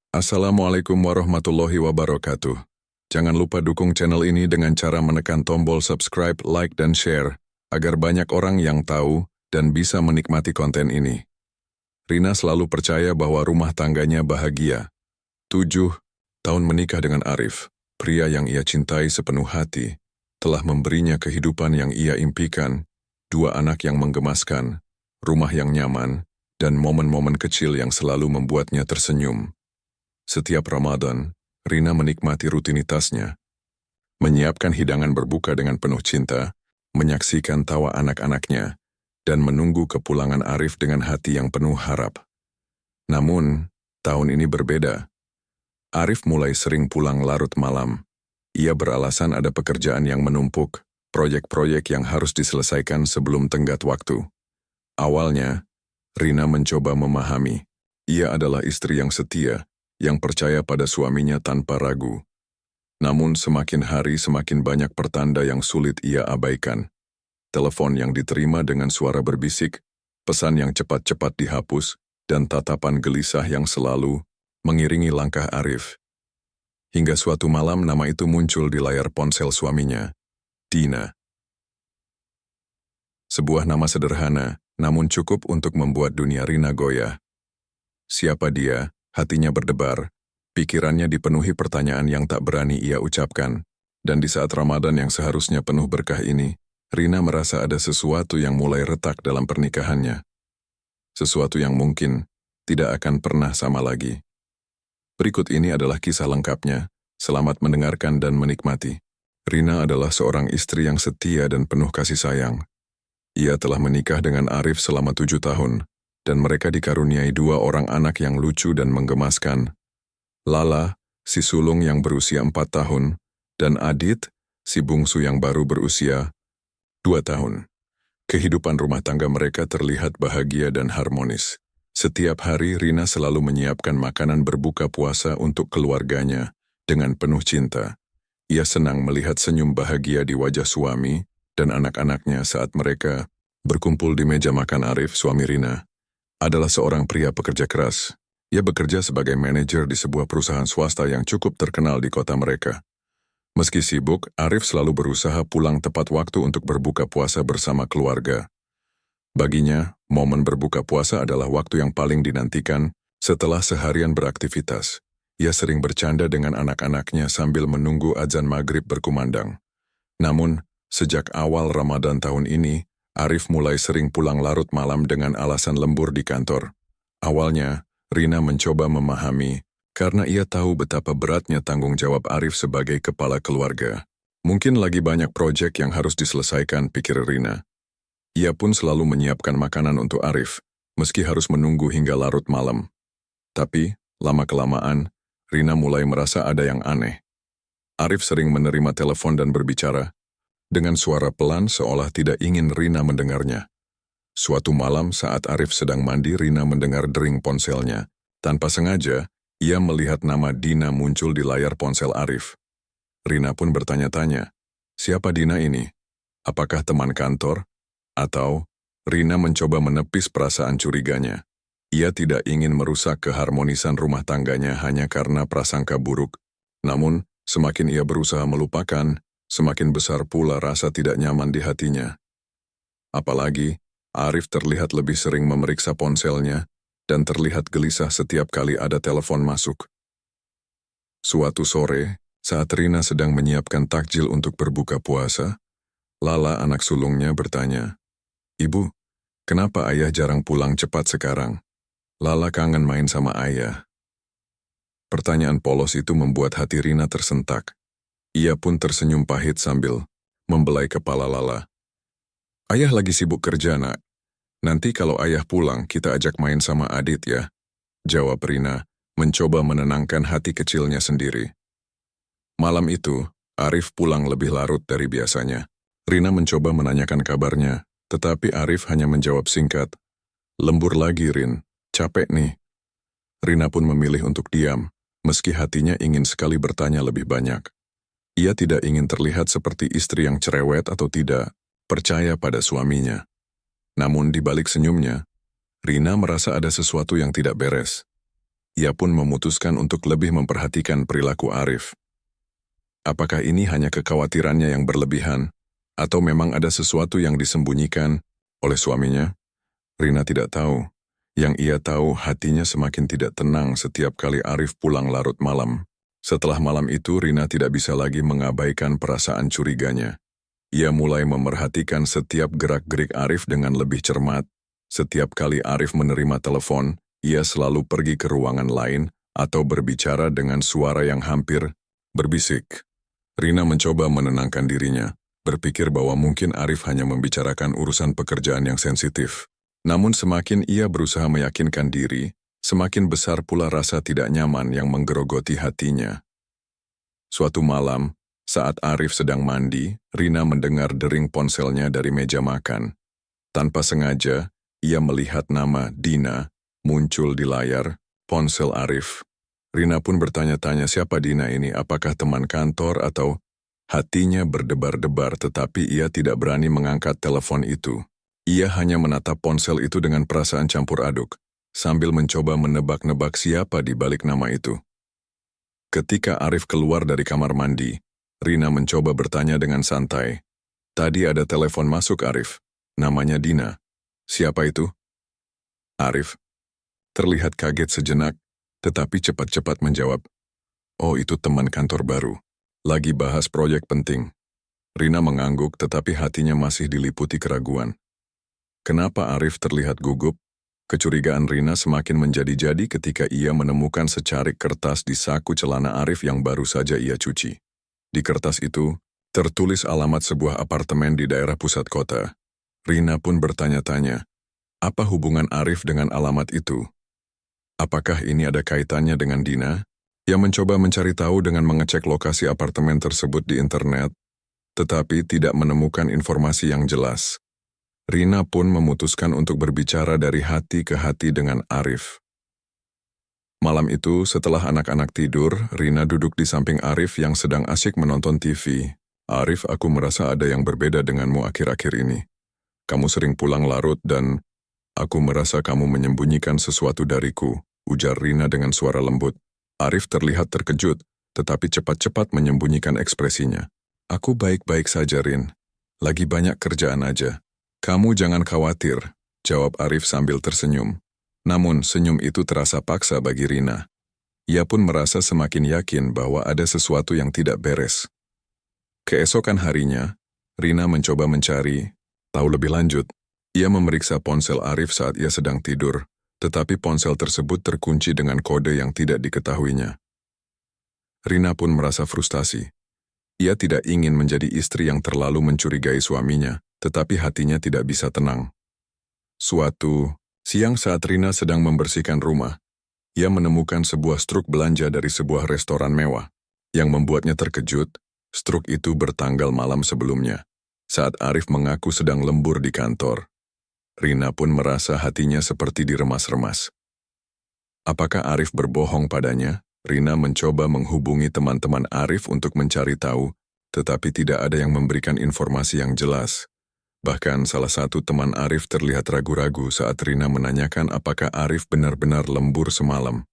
Assalamualaikum warahmatullahi wabarakatuh. Jangan lupa dukung channel ini dengan cara menekan tombol subscribe, like, dan share, agar banyak orang yang tahu dan bisa menikmati konten ini. Rina selalu percaya bahwa rumah tangganya bahagia. 7 tahun menikah dengan Arif, pria yang ia cintai sepenuh hati, telah memberinya kehidupan yang ia impikan, 2 anak yang menggemaskan, rumah yang nyaman, dan momen-momen kecil yang selalu membuatnya tersenyum. Setiap Ramadan, Rina menikmati rutinitasnya, menyiapkan hidangan berbuka dengan penuh cinta, menyaksikan tawa anak-anaknya, dan menunggu kepulangan Arif dengan hati yang penuh harap. Namun, tahun ini berbeda. Arif mulai sering pulang larut malam. Ia beralasan ada pekerjaan yang menumpuk, proyek-proyek yang harus diselesaikan sebelum tenggat waktu. Awalnya, Rina mencoba memahami. Ia adalah istri yang setia, yang percaya pada suaminya tanpa ragu. Namun semakin hari semakin banyak pertanda yang sulit ia abaikan. Telepon yang diterima dengan suara berbisik, pesan yang cepat-cepat dihapus, dan tatapan gelisah yang selalu mengiringi langkah Arif. Hingga suatu malam nama itu muncul di layar ponsel suaminya, Dina. Sebuah nama sederhana, namun cukup untuk membuat dunia Rina goyah. Siapa dia? Hatinya berdebar, pikirannya dipenuhi pertanyaan yang tak berani ia ucapkan, dan di saat Ramadan yang seharusnya penuh berkah ini, Rina merasa ada sesuatu yang mulai retak dalam pernikahannya. Sesuatu yang mungkin tidak akan pernah sama lagi. Berikut ini adalah kisah lengkapnya, selamat mendengarkan dan menikmati. Rina adalah seorang istri yang setia dan penuh kasih sayang. Ia telah menikah dengan Arif selama 7 tahun, dan mereka dikaruniai 2 orang anak yang lucu dan menggemaskan. Lala, si sulung yang berusia 4 tahun, dan Adit, si bungsu yang baru berusia 2 tahun. Kehidupan rumah tangga mereka terlihat bahagia dan harmonis. Setiap hari Rina selalu menyiapkan makanan berbuka puasa untuk keluarganya dengan penuh cinta. Ia senang melihat senyum bahagia di wajah suami dan anak-anaknya saat mereka berkumpul di meja makan. Arif, suami Rina, adalah seorang pria pekerja keras. Ia bekerja sebagai manajer di sebuah perusahaan swasta yang cukup terkenal di kota mereka. Meski sibuk, Arif selalu berusaha pulang tepat waktu untuk berbuka puasa bersama keluarga. Baginya, momen berbuka puasa adalah waktu yang paling dinantikan setelah seharian beraktivitas. Ia sering bercanda dengan anak-anaknya sambil menunggu azan maghrib berkumandang. Namun, sejak awal Ramadan tahun ini, Arif mulai sering pulang larut malam dengan alasan lembur di kantor. Awalnya, Rina mencoba memahami, karena ia tahu betapa beratnya tanggung jawab Arif sebagai kepala keluarga. Mungkin lagi banyak proyek yang harus diselesaikan, pikir Rina. Ia pun selalu menyiapkan makanan untuk Arif, meski harus menunggu hingga larut malam. Tapi, lama-kelamaan, Rina mulai merasa ada yang aneh. Arif sering menerima telepon dan berbicara, dengan suara pelan seolah tidak ingin Rina mendengarnya. Suatu malam saat Arif sedang mandi, Rina mendengar dering ponselnya. Tanpa sengaja, ia melihat nama Dina muncul di layar ponsel Arif. Rina pun bertanya-tanya, siapa Dina ini? Apakah teman kantor? Atau Rina mencoba menepis perasaan curiganya. Ia tidak ingin merusak keharmonisan rumah tangganya hanya karena prasangka buruk. Namun, semakin ia berusaha melupakan, semakin besar pula rasa tidak nyaman di hatinya. Apalagi, Arif terlihat lebih sering memeriksa ponselnya dan terlihat gelisah setiap kali ada telepon masuk. Suatu sore, saat Rina sedang menyiapkan takjil untuk berbuka puasa, Lala, anak sulungnya, bertanya, "Ibu, kenapa ayah jarang pulang cepat sekarang? Lala kangen main sama ayah." Pertanyaan polos itu membuat hati Rina tersentak. Ia pun tersenyum pahit sambil membelai kepala Lala. "Ayah lagi sibuk kerja, nak. Nanti kalau ayah pulang, kita ajak main sama Adit ya," jawab Rina, mencoba menenangkan hati kecilnya sendiri. Malam itu, Arif pulang lebih larut dari biasanya. Rina mencoba menanyakan kabarnya, tetapi Arif hanya menjawab singkat, "Lembur lagi, Rin. Capek nih." Rina pun memilih untuk diam, meski hatinya ingin sekali bertanya lebih banyak. Ia tidak ingin terlihat seperti istri yang cerewet atau tidak percaya pada suaminya. Namun di balik senyumnya, Rina merasa ada sesuatu yang tidak beres. ia pun memutuskan untuk lebih memperhatikan perilaku Arif. Apakah ini hanya kekhawatirannya yang berlebihan, atau memang ada sesuatu yang disembunyikan oleh suaminya? Rina tidak tahu. Yang ia tahu, hatinya semakin tidak tenang setiap kali Arif pulang larut malam. Setelah malam itu, Rina tidak bisa lagi mengabaikan perasaan curiganya. Ia mulai memerhatikan setiap gerak-gerik Arif dengan lebih cermat. Setiap kali Arif menerima telepon, ia selalu pergi ke ruangan lain atau berbicara dengan suara yang hampir berbisik. Rina mencoba menenangkan dirinya, berpikir bahwa mungkin Arif hanya membicarakan urusan pekerjaan yang sensitif. Namun semakin ia berusaha meyakinkan diri, semakin besar pula rasa tidak nyaman yang menggerogoti hatinya. Suatu malam, saat Arif sedang mandi, Rina mendengar dering ponselnya dari meja makan. Tanpa sengaja, ia melihat nama Dina muncul di layar ponsel Arif. Rina pun bertanya-tanya siapa Dina ini, apakah teman kantor atau... Hatinya berdebar-debar tetapi ia tidak berani mengangkat telepon itu. Ia hanya menatap ponsel itu dengan perasaan campur aduk, sambil mencoba menebak-nebak siapa di balik nama itu. Ketika Arif keluar dari kamar mandi, Rina mencoba bertanya dengan santai. Tadi ada telepon masuk Arif, namanya Dina. Siapa itu? Arif terlihat kaget sejenak, tetapi cepat-cepat menjawab. Oh, itu teman kantor baru. Lagi bahas proyek penting. Rina mengangguk tetapi hatinya masih diliputi keraguan. Kenapa Arif terlihat gugup? Kecurigaan Rina semakin menjadi-jadi ketika ia menemukan secarik kertas di saku celana Arif yang baru saja ia cuci. Di kertas itu, tertulis alamat sebuah apartemen di daerah pusat kota. Rina pun bertanya-tanya, apa hubungan Arif dengan alamat itu? Apakah ini ada kaitannya dengan Dina? Ia mencoba mencari tahu dengan mengecek lokasi apartemen tersebut di internet, tetapi tidak menemukan informasi yang jelas. Rina pun memutuskan untuk berbicara dari hati ke hati dengan Arif. Malam itu, setelah anak-anak tidur, Rina duduk di samping Arif yang sedang asyik menonton TV. Arif, aku merasa ada yang berbeda denganmu akhir-akhir ini. Kamu sering pulang larut dan aku merasa kamu menyembunyikan sesuatu dariku, ujar Rina dengan suara lembut. Arif terlihat terkejut, tetapi cepat-cepat menyembunyikan ekspresinya. Aku baik-baik saja, Rin. Lagi banyak kerjaan aja. Kamu jangan khawatir, jawab Arif sambil tersenyum. Namun, senyum itu terasa paksa bagi Rina. Ia pun merasa semakin yakin bahwa ada sesuatu yang tidak beres. Keesokan harinya, Rina mencoba mencari tahu lebih lanjut. Ia memeriksa ponsel Arif saat ia sedang tidur, tetapi ponsel tersebut terkunci dengan kode yang tidak diketahuinya. Rina pun merasa frustasi. Ia tidak ingin menjadi istri yang terlalu mencurigai suaminya, tetapi hatinya tidak bisa tenang. Suatu siang saat Rina sedang membersihkan rumah, ia menemukan sebuah struk belanja dari sebuah restoran mewah. Yang membuatnya terkejut, struk itu bertanggal malam sebelumnya, saat Arif mengaku sedang lembur di kantor. Rina pun merasa hatinya seperti diremas-remas. Apakah Arif berbohong padanya? Rina mencoba menghubungi teman-teman Arif untuk mencari tahu, tetapi tidak ada yang memberikan informasi yang jelas. Bahkan salah satu teman Arif terlihat ragu-ragu saat Rina menanyakan apakah Arif benar-benar lembur semalam.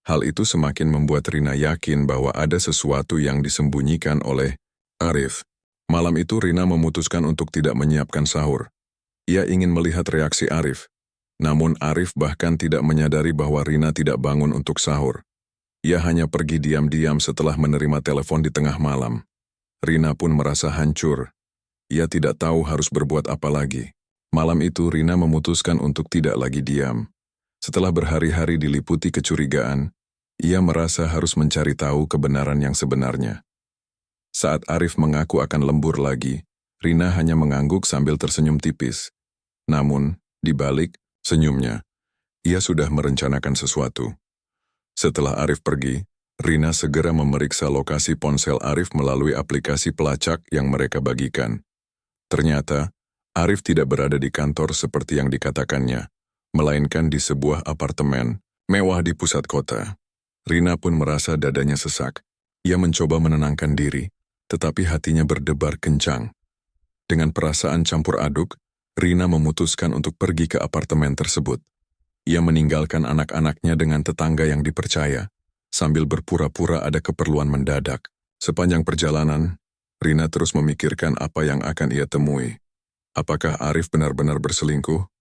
Hal itu semakin membuat Rina yakin bahwa ada sesuatu yang disembunyikan oleh Arif. Malam itu Rina memutuskan untuk tidak menyiapkan sahur. Ia ingin melihat reaksi Arif. Namun Arif bahkan tidak menyadari bahwa Rina tidak bangun untuk sahur. Ia hanya pergi diam-diam setelah menerima telepon di tengah malam. Rina pun merasa hancur. Ia tidak tahu harus berbuat apa lagi. Malam itu Rina memutuskan untuk tidak lagi diam. Setelah berhari-hari diliputi kecurigaan, ia merasa harus mencari tahu kebenaran yang sebenarnya. Saat Arif mengaku akan lembur lagi, Rina hanya mengangguk sambil tersenyum tipis. Namun, di balik senyumnya, ia sudah merencanakan sesuatu. Setelah Arif pergi, Rina segera memeriksa lokasi ponsel Arif melalui aplikasi pelacak yang mereka bagikan. Ternyata, Arif tidak berada di kantor seperti yang dikatakannya, melainkan di sebuah apartemen mewah di pusat kota. Rina pun merasa dadanya sesak. Ia mencoba menenangkan diri, tetapi hatinya berdebar kencang. Dengan perasaan campur aduk, Rina memutuskan untuk pergi ke apartemen tersebut. Ia meninggalkan anak-anaknya dengan tetangga yang dipercaya, sambil berpura-pura ada keperluan mendadak. Sepanjang perjalanan, Rina terus memikirkan apa yang akan ia temui. Apakah Arif benar-benar berselingkuh?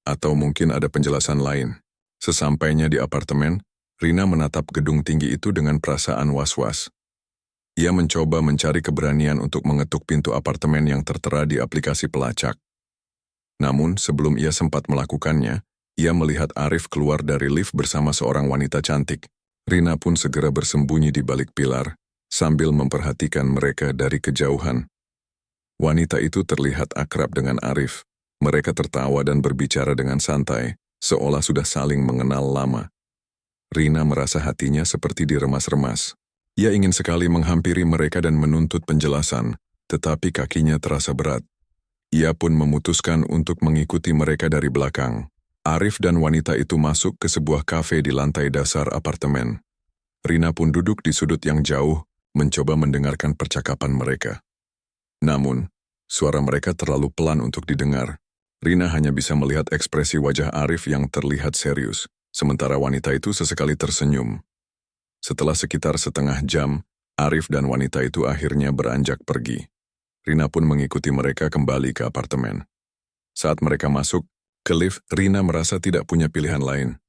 Atau mungkin ada penjelasan lain? Sesampainya di apartemen, Rina menatap gedung tinggi itu dengan perasaan was-was. Ia mencoba mencari keberanian untuk mengetuk pintu apartemen yang tertera di aplikasi pelacak. Namun, sebelum ia sempat melakukannya, ia melihat Arif keluar dari lift bersama seorang wanita cantik. Rina pun segera bersembunyi di balik pilar, sambil memperhatikan mereka dari kejauhan. Wanita itu terlihat akrab dengan Arif. Mereka tertawa dan berbicara dengan santai, seolah sudah saling mengenal lama. Rina merasa hatinya seperti diremas-remas. Ia ingin sekali menghampiri mereka dan menuntut penjelasan, tetapi kakinya terasa berat. Ia pun memutuskan untuk mengikuti mereka dari belakang. Arif dan wanita itu masuk ke sebuah kafe di lantai dasar apartemen. Rina pun duduk di sudut yang jauh, mencoba mendengarkan percakapan mereka. Namun, suara mereka terlalu pelan untuk didengar. Rina hanya bisa melihat ekspresi wajah Arif yang terlihat serius, sementara wanita itu sesekali tersenyum. Setelah sekitar setengah jam, Arif dan wanita itu akhirnya beranjak pergi. Rina pun mengikuti mereka kembali ke apartemen. Saat mereka masuk ke lift, Rina merasa tidak punya pilihan lain.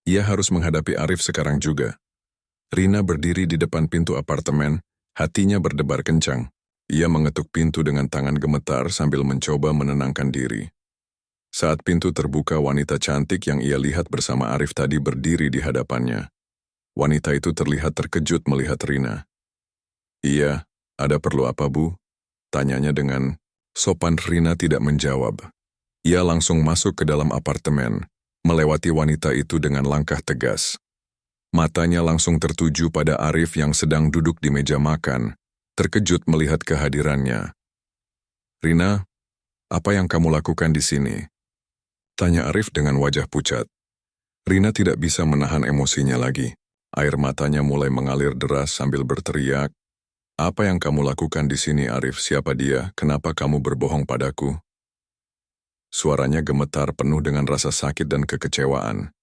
Ia harus menghadapi Arif sekarang juga. Rina berdiri di depan pintu apartemen, hatinya berdebar kencang. Ia mengetuk pintu dengan tangan gemetar sambil mencoba menenangkan diri. Saat pintu terbuka, wanita cantik yang ia lihat bersama Arif tadi berdiri di hadapannya. Wanita itu terlihat terkejut melihat Rina. "Iya, ada perlu apa, Bu?" tanyanya dengan sopan. Rina tidak menjawab. Ia langsung masuk ke dalam apartemen, melewati wanita itu dengan langkah tegas. Matanya langsung tertuju pada Arif yang sedang duduk di meja makan, terkejut melihat kehadirannya. "Rina, apa yang kamu lakukan di sini?" tanya Arif dengan wajah pucat. Rina tidak bisa menahan emosinya lagi. Air matanya mulai mengalir deras sambil berteriak, "Apa yang kamu lakukan di sini, Arif? Siapa dia? Kenapa kamu berbohong padaku?" Suaranya gemetar penuh dengan rasa sakit dan kekecewaan.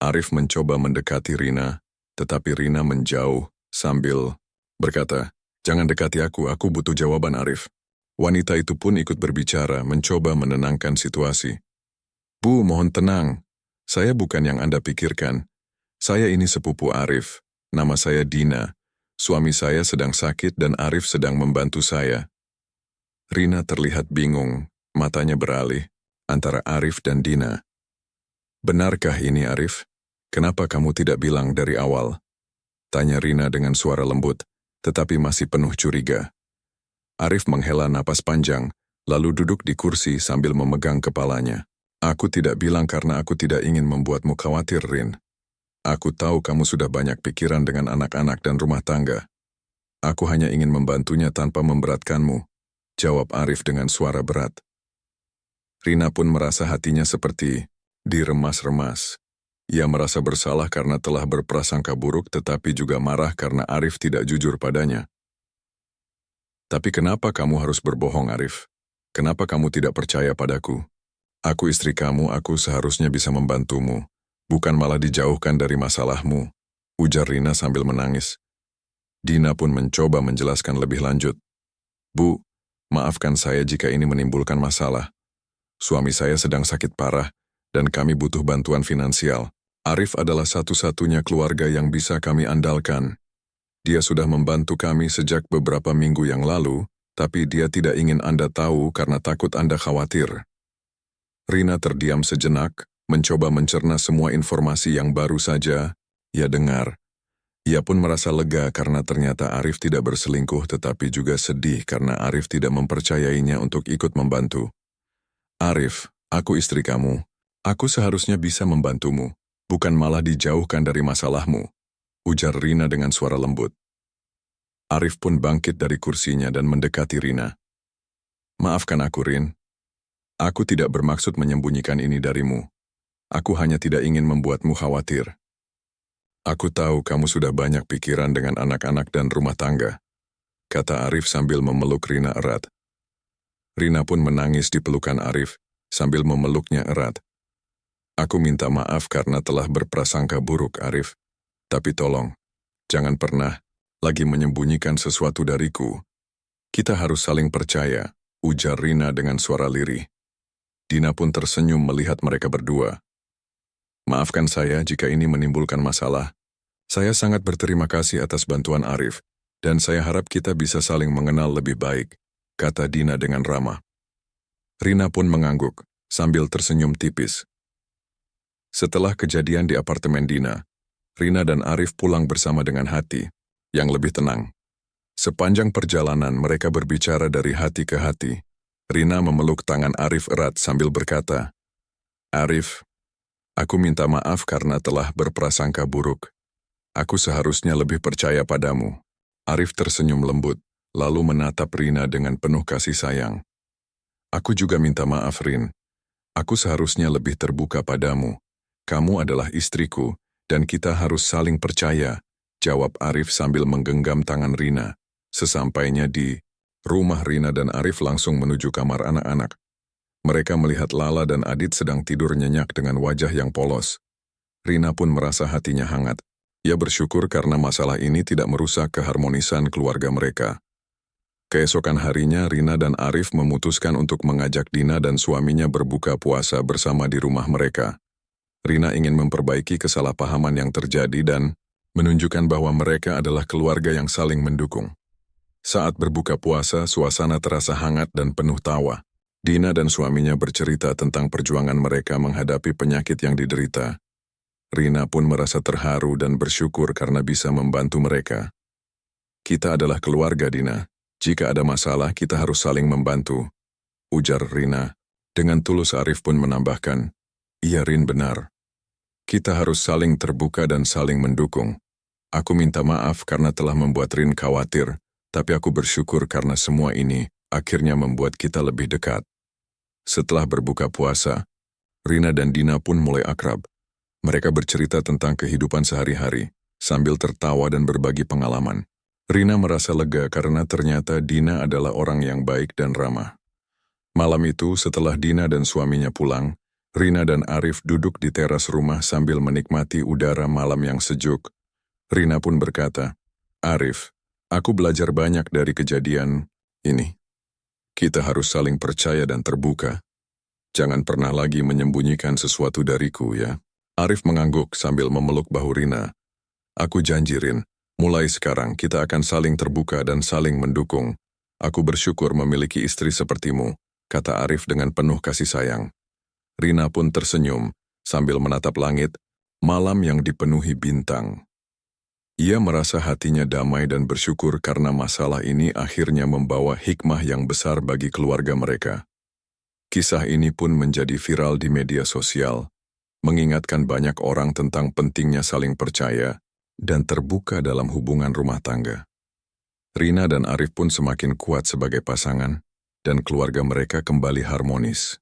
Arif mencoba mendekati Rina, tetapi Rina menjauh sambil berkata, "Jangan dekati aku butuh jawaban, Arif." Wanita itu pun ikut berbicara, mencoba menenangkan situasi. "Bu, mohon tenang. Saya bukan yang Anda pikirkan. Saya ini sepupu Arif. Nama saya Dina. Suami saya sedang sakit dan Arif sedang membantu saya." Rina terlihat bingung, matanya beralih antara Arif dan Dina. "Benarkah ini, Arif? Kenapa kamu tidak bilang dari awal?" tanya Rina dengan suara lembut, tetapi masih penuh curiga. Arif menghela napas panjang, lalu duduk di kursi sambil memegang kepalanya. "Aku tidak bilang karena aku tidak ingin membuatmu khawatir, Rin. Aku tahu kamu sudah banyak pikiran dengan anak-anak dan rumah tangga. Aku hanya ingin membantunya tanpa memberatkanmu," jawab Arif dengan suara berat. Rina pun merasa hatinya seperti diremas-remas. Ia merasa bersalah karena telah berprasangka buruk tetapi juga marah karena Arif tidak jujur padanya. "Tapi kenapa kamu harus berbohong, Arif? Kenapa kamu tidak percaya padaku? Aku istri kamu, aku seharusnya bisa membantumu. Bukan malah dijauhkan dari masalahmu," ujar Rina sambil menangis. Dina pun mencoba menjelaskan lebih lanjut. "Bu, maafkan saya jika ini menimbulkan masalah. Suami saya sedang sakit parah, dan kami butuh bantuan finansial. Arif adalah satu-satunya keluarga yang bisa kami andalkan. Dia sudah membantu kami sejak beberapa minggu yang lalu, tapi dia tidak ingin Anda tahu karena takut Anda khawatir." Rina terdiam sejenak, mencoba mencerna semua informasi yang baru saja ia dengar. Ia pun merasa lega karena ternyata Arif tidak berselingkuh tetapi juga sedih karena Arif tidak mempercayainya untuk ikut membantu. "Arif, aku istri kamu. Aku seharusnya bisa membantumu, bukan malah dijauhkan dari masalahmu," ujar Rina dengan suara lembut. Arif pun bangkit dari kursinya dan mendekati Rina. "Maafkan aku, Rin. Aku tidak bermaksud menyembunyikan ini darimu. Aku hanya tidak ingin membuatmu khawatir. Aku tahu kamu sudah banyak pikiran dengan anak-anak dan rumah tangga," kata Arif sambil memeluk Rina erat. Rina pun menangis di pelukan Arif sambil memeluknya erat. Aku minta maaf karena telah berprasangka buruk, Arif. Tapi tolong, jangan pernah lagi menyembunyikan sesuatu dariku. Kita harus saling percaya, ujar Rina dengan suara lirih. Dina pun tersenyum melihat mereka berdua. Maafkan saya jika ini menimbulkan masalah. Saya sangat berterima kasih atas bantuan Arif, dan saya harap kita bisa saling mengenal lebih baik, kata Dina dengan ramah. Rina pun mengangguk, sambil tersenyum tipis. Setelah kejadian di apartemen Dina, Rina dan Arif pulang bersama dengan hati yang lebih tenang. Sepanjang perjalanan mereka berbicara dari hati ke hati. Rina memeluk tangan Arif erat sambil berkata, "Arif, aku minta maaf karena telah berprasangka buruk. Aku seharusnya lebih percaya padamu." Arif tersenyum lembut, lalu menatap Rina dengan penuh kasih sayang. "Aku juga minta maaf, Rin. Aku seharusnya lebih terbuka padamu. Kamu adalah istriku, dan kita harus saling percaya," jawab Arif sambil menggenggam tangan Rina. Sesampainya di rumah, Rina dan Arif langsung menuju kamar anak-anak. Mereka melihat Lala dan Adit sedang tidur nyenyak dengan wajah yang polos. Rina pun merasa hatinya hangat. Ia bersyukur karena masalah ini tidak merusak keharmonisan keluarga mereka. Keesokan harinya, Rina dan Arif memutuskan untuk mengajak Dina dan suaminya berbuka puasa bersama di rumah mereka. Rina ingin memperbaiki kesalahpahaman yang terjadi dan menunjukkan bahwa mereka adalah keluarga yang saling mendukung. Saat berbuka puasa, suasana terasa hangat dan penuh tawa. Dina dan suaminya bercerita tentang perjuangan mereka menghadapi penyakit yang diderita. Rina pun merasa terharu dan bersyukur karena bisa membantu mereka. "Kita adalah keluarga, Dina. Jika ada masalah, kita harus saling membantu," ujar Rina. Dengan tulus Arif pun menambahkan, "Iya, Rin, benar. Kita harus saling terbuka dan saling mendukung. Aku minta maaf karena telah membuat Rin khawatir, tapi aku bersyukur karena semua ini akhirnya membuat kita lebih dekat." Setelah berbuka puasa, Rina dan Dina pun mulai akrab. Mereka bercerita tentang kehidupan sehari-hari, sambil tertawa dan berbagi pengalaman. Rina merasa lega karena ternyata Dina adalah orang yang baik dan ramah. Malam itu, setelah Dina dan suaminya pulang, Rina dan Arif duduk di teras rumah sambil menikmati udara malam yang sejuk. Rina pun berkata, "Arif, aku belajar banyak dari kejadian ini. Kita harus saling percaya dan terbuka. Jangan pernah lagi menyembunyikan sesuatu dariku, ya." Arif mengangguk sambil memeluk bahu Rina. "Aku janji, Rin, mulai sekarang kita akan saling terbuka dan saling mendukung. Aku bersyukur memiliki istri sepertimu," kata Arif dengan penuh kasih sayang. Rina pun tersenyum sambil menatap langit, malam yang dipenuhi bintang. Ia merasa hatinya damai dan bersyukur karena masalah ini akhirnya membawa hikmah yang besar bagi keluarga mereka. Kisah ini pun menjadi viral di media sosial, mengingatkan banyak orang tentang pentingnya saling percaya dan terbuka dalam hubungan rumah tangga. Rina dan Arif pun semakin kuat sebagai pasangan, dan keluarga mereka kembali harmonis.